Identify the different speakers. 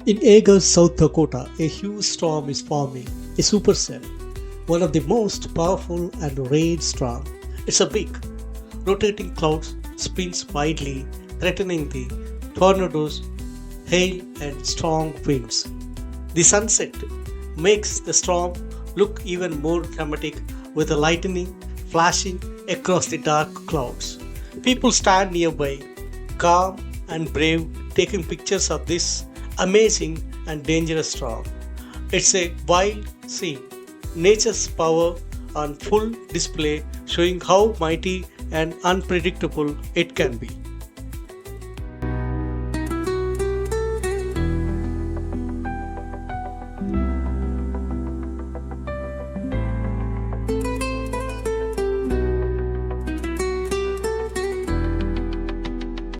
Speaker 1: In Agar, South Dakota, a huge storm is forming, a supercell, one of the most powerful and rare storms. It's a big, rotating cloud spins widely, threatening the tornadoes, hail, and strong winds. The sunset makes the storm look even more dramatic with the lightning flashing across the dark clouds. People stand nearby, calm and brave, taking pictures of this amazing and dangerous storm. It's a wild scene, nature's power on full display, showing how mighty and unpredictable it can be.